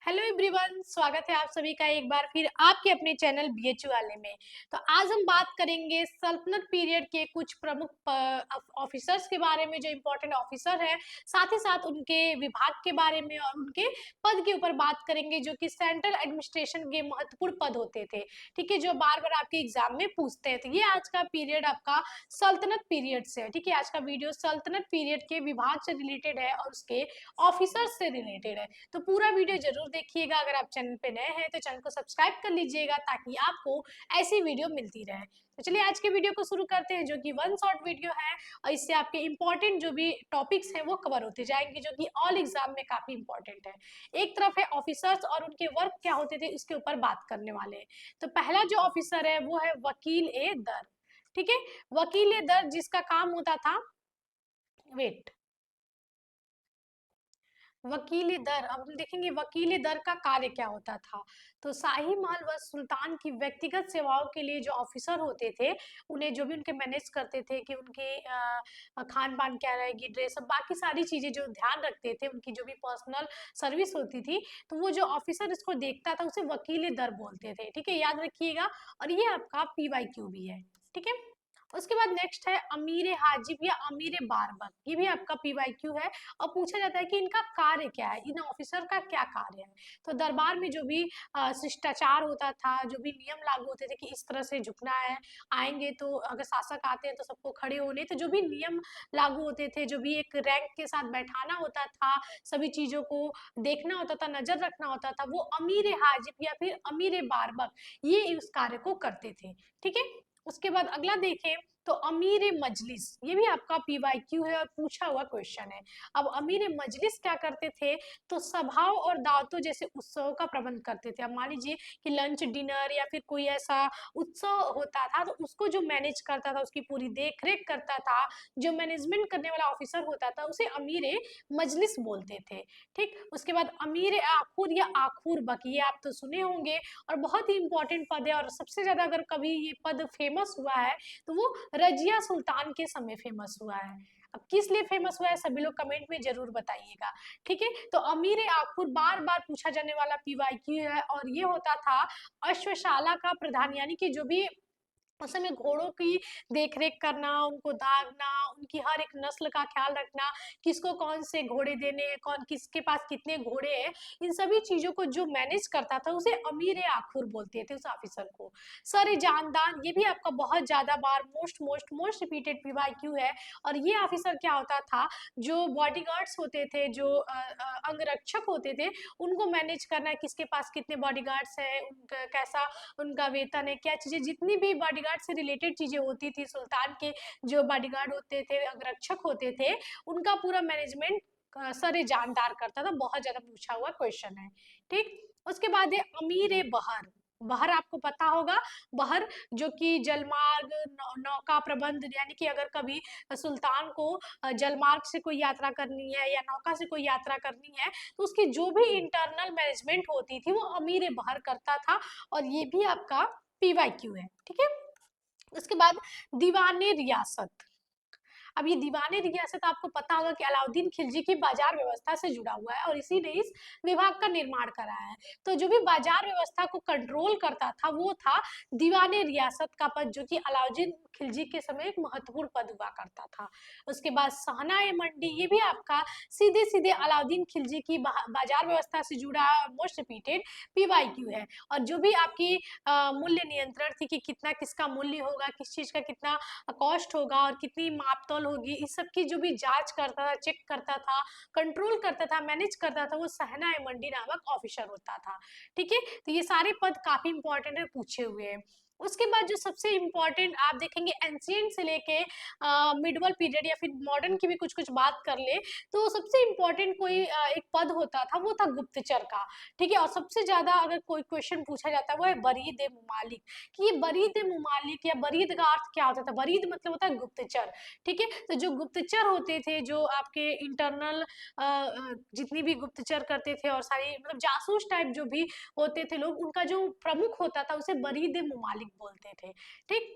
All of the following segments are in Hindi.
हेलो एवरीवन, स्वागत है आप सभी का एक बार फिर आपके अपने चैनल बीएचयू वाले में। तो आज हम बात करेंगे सल्तनत पीरियड के कुछ प्रमुख ऑफिसर्स के बारे में, जो इम्पोर्टेंट ऑफिसर है, साथ ही साथ उनके विभाग के बारे में और उनके पद के ऊपर बात करेंगे, जो कि सेंट्रल एडमिनिस्ट्रेशन के महत्वपूर्ण पद होते थे। ठीक है, जो बार बार आपके एग्जाम में पूछते हैं। तो ये आज का पीरियड आपका सल्तनत पीरियड से है। ठीक है, आज का वीडियो सल्तनत पीरियड के विभाग से रिलेटेड है और उसके ऑफिसर्स से रिलेटेड है। तो पूरा वीडियो जरूर देखिएगा। अगर आप चैनल पे नए हैं तो चैनल को सब्सक्राइब कर लीजिएगा ताकि आपको ऐसी वीडियो मिलती रहे। तो चलिए आज के वीडियो को शुरू करते हैं, जो कि वन शॉट वीडियो है और इससे आपके इंपॉर्टेंट जो भी टॉपिक्स हैं वो कवर होते जाएंगे, जो कि ऑल एग्जाम में काफी इंपॉर्टेंट है। एक तरफ है ऑफिसर्स और उनके वर्क क्या होते थे, उसके ऊपर बात करने वाले हैं। तो पहला जो ऑफिसर है वो है वकील ए दर। ठीक है, वकील ए दर जिसका काम होता था, वेट, वकील दर। अब हम देखेंगे वकील दर का कार्य क्या होता था। तो शाही महल व सुल्तान की व्यक्तिगत सेवाओं के लिए जो ऑफिसर होते थे, उन्हें जो भी उनके मैनेज करते थे कि उनके खान पान क्या रहेगी, ड्रेस, बाकी सारी चीजें जो ध्यान रखते थे, उनकी जो भी पर्सनल सर्विस होती थी, तो वो जो ऑफिसर इसको देखता था उसे वकील दर बोलते थे। ठीक है, याद रखिएगा। और ये आपका पीवाईक्यू भी है। ठीक है, उसके बाद नेक्स्ट है अमीर हाजिब या अमीर बारबक। ये भी आपका पीवाईक्यू है और पूछा जाता है कि इनका कार्य क्या है, इन ऑफिसर का क्या कार्य है। तो दरबार में जो भी शिष्टाचार होता था, जो भी नियम लागू होते थे कि इस तरह से झुकना है, आएंगे तो अगर शासक आते हैं तो सबको खड़े होने, तो जो भी नियम लागू होते थे, जो भी एक रैंक के साथ बैठाना होता था, सभी चीजों को देखना होता था, नजर रखना होता था, वो अमीर हाजिब या फिर अमीर बारबक ये इस कार्य को करते थे। ठीक है, उसके बाद अगला देखें तो अमीर मजलिस, ये भी आपका पीवाईक्यू है और पूछा हुआ क्वेश्चन है। अब अमीर मजलिस क्या करते थे, तो सभाओं और दावतों जैसे उत्सवों का प्रबंध करते थे। अब मान लीजिए कि लंच डिनर या फिर कोई ऐसा उत्सव होता था, तो उसको जो मैनेज करता था, उसकी पूरी देख रेख करता था, जो मैनेजमेंट करने वाला ऑफिसर होता था, उसे अमीर मजलिस बोलते थे। ठीक, उसके बाद अमीर आखुर या आखुर बक, ये आप तो सुने होंगे और बहुत ही इंपॉर्टेंट पद है। और सबसे ज्यादा अगर कभी ये पद फेमस हुआ है तो वो रजिया सुल्तान के समय फेमस हुआ है। अब किस लिए फेमस हुआ है सभी लोग कमेंट में जरूर बताइएगा। ठीक है, तो अमीर आखुर बार बार पूछा जाने वाला पीवाईक्यू है और ये होता था अश्वशाला का प्रधान, यानी कि जो भी उस समय घोड़ों की देखरेख करना, उनको दागना, उनकी हर एक नस्ल का ख्याल रखना, किसको कौन से घोड़े देने हैं, कौन किसके पास कितने घोड़े हैं, इन सभी चीजों को जो मैनेज करता था उसे अमीर आखुर बोलते थे उस ऑफिसर को। सर जानदान, ये भी आपका बहुत ज्यादा बार most most most repeated PYQ है। और ये ऑफिसर क्या होता था, जो बॉडीगार्ड्स होते थे, जो अंगरक्षक होते थे, उनको मैनेज करना, किसके पास कितने बॉडीगार्ड्स हैं, उनका कैसा उनका वेतन है, क्या चीजें, जितनी भी बॉडीगार्ड से रिलेटेड चीजें होती थी, सुल्तान के जो बॉडीगार्ड होते थे, अंगरक्षक होते थे, उनका पूरा मैनेजमेंट सर जानदार करता था। बहुत ज्यादा पूछा हुआ क्वेश्चन है। ठीक, उसके बाद है अमीर बहर। बहर आपको पता होगा, बहर जो कि जलमार्ग, नौका प्रबंध, यानी कि अगर कभी सुल्तान को जलमार्ग से कोई यात्रा करनी है या नौका से कोई यात्रा करनी है, तो उसकी जो भी इंटरनल मैनेजमेंट होती थी वो अमीर बहर करता था। और ये भी आपका पीवाईक्यू है। ठीक है, उसके बाद दीवाने रियासत। अब ये दीवाने रियासत आपको पता होगा कि अलाउद्दीन खिलजी की बाजार व्यवस्था से जुड़ा हुआ है और इसी ने इस विभाग का निर्माण कराया है। तो जो भी बाजार व्यवस्था को कंट्रोल करता था वो था दीवाने रियासत का पद, जो कि अलाउद्दीन खिलजी के समय एक महत्वपूर्ण पद हुआ करता था। उसके बाद सहनाए मंडी, ये भी आपका सीधे सीधे अलाउद्दीन खिलजी की बाजार व्यवस्था से जुड़ा मोस्ट रिपीटेड पीवाईक्यू है। और जो भी आपकी मूल्य नियंत्रण थी कि कितना किसका मूल्य होगा, किस चीज का कितना कॉस्ट होगा और कितनी मापतौल होगी, इस सब की जो भी जांच करता था, चेक करता था, कंट्रोल करता था, मैनेज करता था, वो सहना मंडी नामक ऑफिसर होता था। ठीक है, तो ये सारे पद काफी इंपॉर्टेंट है, पूछे हुए हैं। उसके बाद जो सबसे इंपॉर्टेंट आप देखेंगे एंशियंट से लेके मिडवल पीरियड या फिर मॉडर्न की भी कुछ कुछ बात कर ले, तो सबसे इंपॉर्टेंट कोई एक पद होता था, वो था गुप्तचर का। ठीक है, और सबसे ज्यादा अगर कोई क्वेश्चन पूछा जाता है वो है बरीद ए मुमालिक, कि ये बरीद ए मुमालिक या बरीद का अर्थ क्या होता था। बरीद मतलब होता है गुप्तचर। ठीक है, तो जो गुप्तचर होते थे, जो आपके इंटरनल जितनी भी गुप्तचर करते थे और सारी मतलब जासूस टाइप जो भी होते थे लोग, उनका जो प्रमुख होता था उसे बरीद ए मुमालिक बोलते थे। ठीक,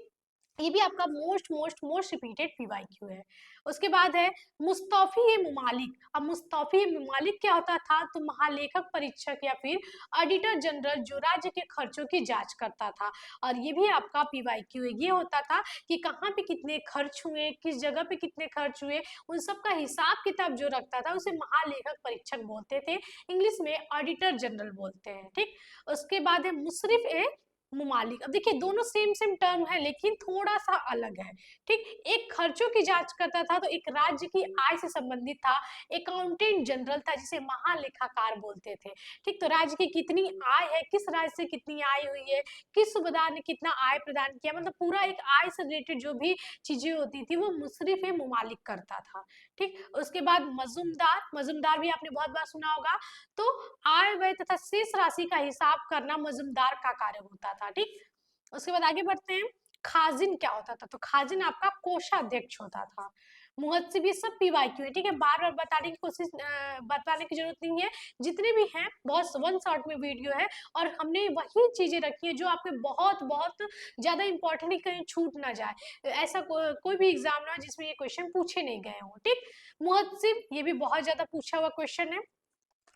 ये भी आपका most most most repeated PYQ है। उसके बाद है मुस्तौफी ममालिक। अब मुस्तौफी ममालिक क्या होता था? तो महालेखक परीक्षक या फिर ऑडिटर जनरल जो राज्य के खर्चों की जांच करता था। और ये भी आपका पीवाईक्यू है। ये होता था कि कहाँ पे कितने खर्च हुए, किस जगह पे कितने खर्च हुए, उन सब का हिसाब किताब जो रखता था उसे महालेखक परीक्षक बोलते थे। इंग्लिश में ऑडिटर जनरल बोलते हैं। ठीक। उसके बाद है मुशरिफ ए मुमालिक। अब देखिए दोनों सेम सेम टर्म है लेकिन थोड़ा सा अलग है। ठीक। एक खर्चों की जांच करता था तो एक राज्य की आय से संबंधित था। अकाउंटेंट जनरल था जिसे महालेखाकार बोलते थे। ठीक। तो राज्य की कितनी आय है, किस राज्य से कितनी आय हुई है, किस सूबेदार ने कितना आय प्रदान किया, मतलब पूरा एक आय से रिलेटेड जो भी चीजें होती थी वो मुशरिफ मुमालिक करता था। ठीक। उसके बाद मजूमदार। मजूमदार भी आपने बहुत बार सुना होगा। तो आय व्यय तथा शेष राशि का हिसाब करना मजूमदार का कार्य होता था। ठीक। उसके बाद आगे बढ़ते हैं। खाजिन क्या होता था? तो खाजिन आपका कोषाध्यक्ष होता था। मुहत्सिब, ये सब पीवाईक्यू है। ठीक है, बार बार बताने की कोशिश बताने की जरूरत नहीं है। जितने भी हैं बहुत वन शॉट में वीडियो है और हमने वही चीजें रखी है जो आपके बहुत बहुत ज्यादा इंपॉर्टेंट है, कहीं छूट ना जाए। ऐसा कोई भी एग्जाम ना हो जिसमें ये क्वेश्चन पूछे नहीं गए हों। ठीक। मुहत्सिब, ये भी बहुत ज्यादा पूछा हुआ क्वेश्चन है।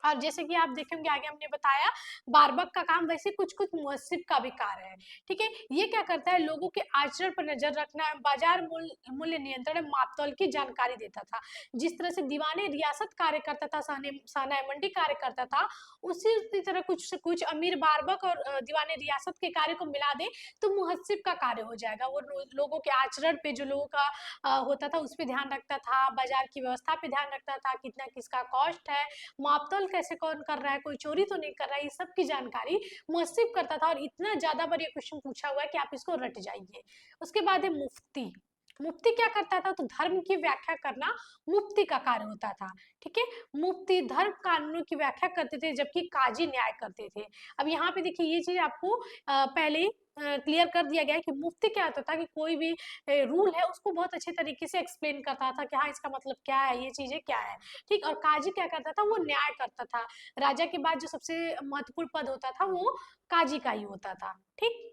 और जैसे कि आप देखेंगे आगे हमने बताया बारबक का काम, वैसे कुछ कुछ मुहस्सिब का भी कार्य है। ठीक है, ये क्या करता है? लोगों के आचरण पर नजर रखना, बाजार मूल्य मूल्य नियंत्रण, मापतौल की जानकारी देता था। जिस तरह से दीवाने रियासत कार्य करता था, साना मंडी कार्य करता था, उसी तरह कुछ कुछ अमीर बारबक और दीवाने रियासत के कार्य को मिला दे तो मुहस्सिब का कार्य हो जाएगा। वो लोगों के आचरण पे, जो लोगों का होता था उस पर ध्यान रखता था, बाजार की व्यवस्था पे ध्यान रखता था, कितना किसका कॉस्ट है, मापतौल कैसे कौन कर रहा है, कोई चोरी तो नहीं कर रहा है, ये सब की जानकारी मुहस्सिब करता था। और इतना ज्यादा बार ये क्वेश्चन पूछा हुआ है कि आप इसको रट जाइए। उसके बाद है मुफ्ती। मुफ्ती क्या करता था? तो धर्म की व्याख्या करना मुफ्ती का कार्य होता था। ठीक है, मुफ्ती धर्म कानूनों की व्याख्या करते थे जबकि काजी न्याय करते थे। अब यहाँ पे देखिए ये चीज आपको पहले ही क्लियर कर दिया गया है कि मुफ्ती क्या होता था कि कोई भी रूल है उसको बहुत अच्छे तरीके से एक्सप्लेन करता था कि हाँ इसका मतलब क्या है, ये चीजें क्या है। ठीक। और काजी क्या करता था? वो न्याय करता था। राजा के बाद जो सबसे महत्वपूर्ण पद होता था वो काजी का ही होता था। ठीक।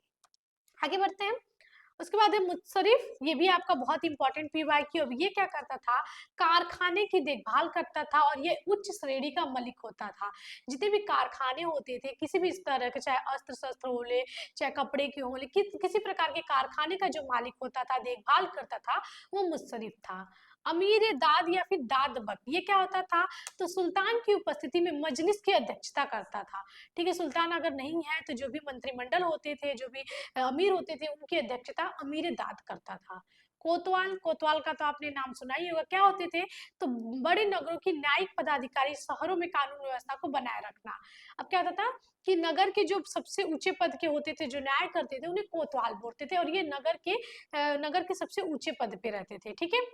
आगे बढ़ते हैं। उसके बाद है मुत्सरिफ। ये भी आपका बहुत इंपॉर्टेंट पीवाईक्यू। अब ये क्या करता था? कारखाने की देखभाल करता था और ये उच्च श्रेणी का मालिक होता था। जितने भी कारखाने होते थे किसी भी तरह के, चाहे अस्त्र शस्त्र हो ले, चाहे कपड़े के हो ले, किसी प्रकार के कारखाने का जो मालिक होता था, देखभाल करता था, वो मुत्सरिफ था। अमीर दाद या फिर दाद बक, ये क्या होता था? तो सुल्तान की उपस्थिति में मजलिस की अध्यक्षता करता था। ठीक है, सुल्तान अगर नहीं है तो जो भी मंत्रिमंडल होते थे, जो भी अमीर होते थे, उनकी अध्यक्षता अमीर दाद करता था। कोतवाल। कोतवाल का तो आपने नाम सुना ही होगा। क्या होते थे? तो बड़े नगरों की न्यायिक पदाधिकारी, शहरों में कानून व्यवस्था को बनाए रखना। अब क्या होता था कि नगर के जो सबसे ऊंचे पद के होते थे, जो न्याय करते थे, उन्हें कोतवाल बोलते थे और ये नगर के सबसे ऊंचे पद पे रहते थे। ठीक है।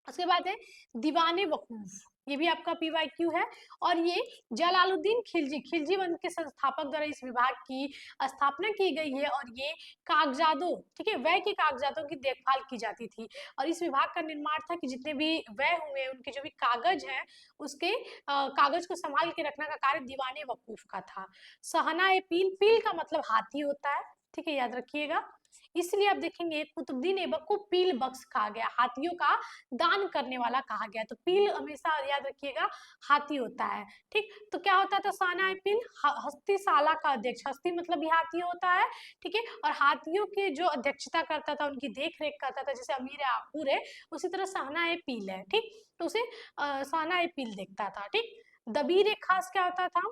उसके बाद है दीवाने वकूफ। ये भी आपका पीवाईक्यू है। और ये जलालुद्दीन खिलजी, खिलजी वंश के संस्थापक द्वारा इस विभाग की स्थापना की गई है। और ये कागजातों, ठीक है, व्यय के कागजातों की देखभाल की जाती थी। और इस विभाग का निर्माण था कि जितने भी व्यय हुए उनके जो भी कागज हैं उसके कागज को संभाल के रखने का कार्य दीवाने वकूफ का था। सहना ए पील। पील का मतलब हाथी होता है। ठीक है, याद रखिएगा। इसलिए आप देखेंगे कुतुबुद्दीन ऐबक को पील बख्श कहा गया, हाथियों का दान करने वाला कहा गया। तो पील हमेशा याद रखिएगा हाथी होता है। ठीक। तो क्या होता था? साना पील हस्तीशाला का अध्यक्ष। हस्ती मतलब भी हाथी होता है। ठीक है, और हाथियों की जो अध्यक्षता करता था, उनकी देख रेख करता था, जैसे अमीर आखूर है उसी तरह सहना ए पील है। ठीक। तो उसे सहना ए पील देखता था। ठीक। दबीर एक खास क्या होता था?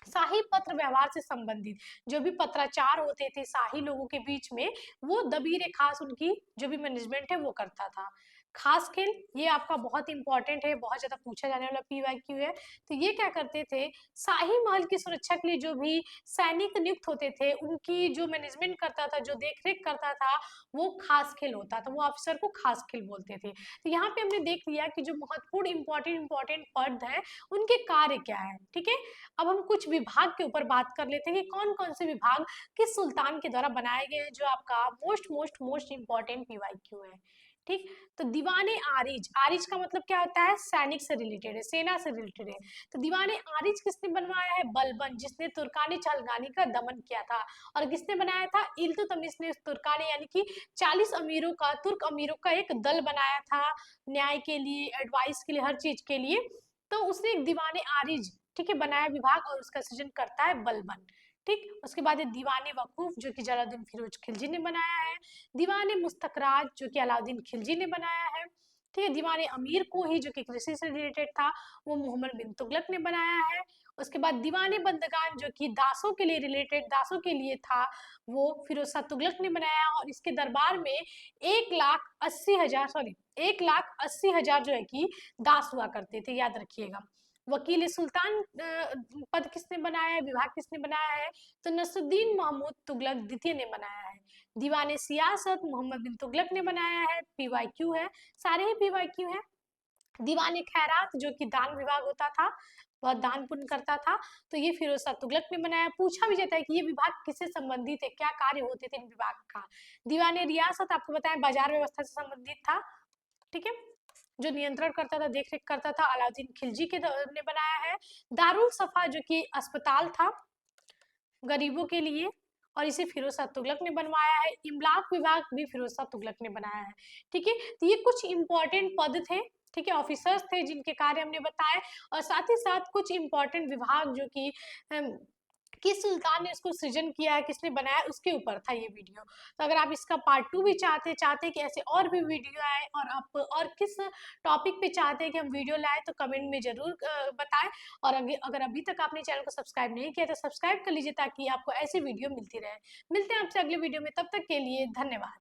शाही पत्र व्यवहार से संबंधित जो भी पत्राचार होते थे शाही लोगों के बीच में, वो दबीर खास उनकी जो भी मैनेजमेंट है वो करता था। खास खेल, ये आपका बहुत इंपॉर्टेंट है, बहुत ज्यादा पूछा जाने वाला पीवाईक्यू है। तो ये क्या करते थे? शाही महल की सुरक्षा के लिए जो भी सैनिक नियुक्त होते थे उनकी जो मैनेजमेंट करता था, जो देखरेख करता था, वो खास खेल होता था। वो ऑफिसर को खास खेल बोलते थे। तो यहाँ पे हमने देख लिया कि जो महत्वपूर्ण इंपॉर्टेंट पद है उनके कार्य क्या है। ठीक है, अब हम कुछ विभाग के ऊपर बात कर लेते हैं कि कौन कौन से विभाग किस सुल्तान के द्वारा बनाए गए हैं, जो आपका most most most important PYQ है। ठीक। तो दीवाने आरिज, आरिज का मतलब क्या होता है, सैनिक से रिलेटेड है, सेना से रिलेटेड है। तो दीवाने आरिज किसने बनवाया है, बलबन, जिसने तुर्कानी चलगानी का दमन किया था। और किसने बनाया था, इल्तुतमिश ने तुर्कानी यानी कि 40 अमीरों का, तुर्क अमीरों का एक दल बनाया था, न्याय के लिए, एडवाइस के लिए, हर चीज के लिए। तो उसने एक दीवाने आरिज, ठीक है, बनाया विभाग, और उसका सृजन करता है बलबन। ठीक। उसके बाद दीवाने वकूफ जो कि जलालुद्दीन फिरोज खिलजी ने बनाया है। दीवाने मुस्तकराज जो कि अलाउद्दीन खिलजी ने बनाया है। ठीक है। दीवाने अमीर को ही जो कि कृषि से रिलेटेड था, वो मोहम्मद बिन तुगलक ने बनाया है। उसके बाद दीवाने बंदगान जो कि दासों के लिए रिलेटेड, दासों के लिए था, वो फिरोज शाह तुगलक ने बनाया। और इसके दरबार में 1,80,000 सॉरी 1,80,000 जो है कि दास हुआ करते थे, याद रखिएगा। वकील सुल्तान पद किसने बनाया है, विभाग किसने बनाया है, तो नसरुद्दीन महमूद तुगलक द्वितीय ने बनाया है। दीवाने सियासत मोहम्मद बिन तुगलक ने बनाया है, पीवाईक्यू है, सारे ही पीवाईक्यू है। दीवाने खैरात जो कि दान विभाग होता था, वह दान पुण्य करता था, तो ये फिरोज शाह तुगलक ने बनाया। पूछा भी जाता है कि ये विभाग किससे संबंधित है, क्या कार्य होते थे इन विभाग का। दीवाने रियासत आपको बताएं बाजार व्यवस्था से संबंधित था, ठीक है, जो नियंत्रण करता था, देख रेख करता था, अलाउद्दीन खिलजी के ने बनाया है। दारुल सफा जो कि अस्पताल था गरीबों के लिए, और इसे फिरोज शाह तुगलक ने बनवाया है। इमलाक विभाग भी फिरोज शाह तुगलक ने बनाया है। ठीक है। तो ये कुछ इंपॉर्टेंट पद थे, ठीक है, ऑफिसर्स थे जिनके कार्य हमने बताए, और साथ ही साथ कुछ इंपॉर्टेंट विभाग जो कि किस सुल्तान ने इसको सृजन किया है, किसने बनाया, उसके ऊपर था ये वीडियो। तो अगर आप इसका पार्ट 2 भी चाहते कि ऐसे और भी वीडियो आए, और आप और किस टॉपिक पे चाहते हैं कि हम वीडियो लाए, तो कमेंट में जरूर बताएं। और अगर अभी तक आपने चैनल को सब्सक्राइब नहीं किया तो सब्सक्राइब कर लीजिए, ताकि आपको ऐसी वीडियो मिलती रहे। मिलते हैं आपसे अगले वीडियो में, तब तक के लिए धन्यवाद।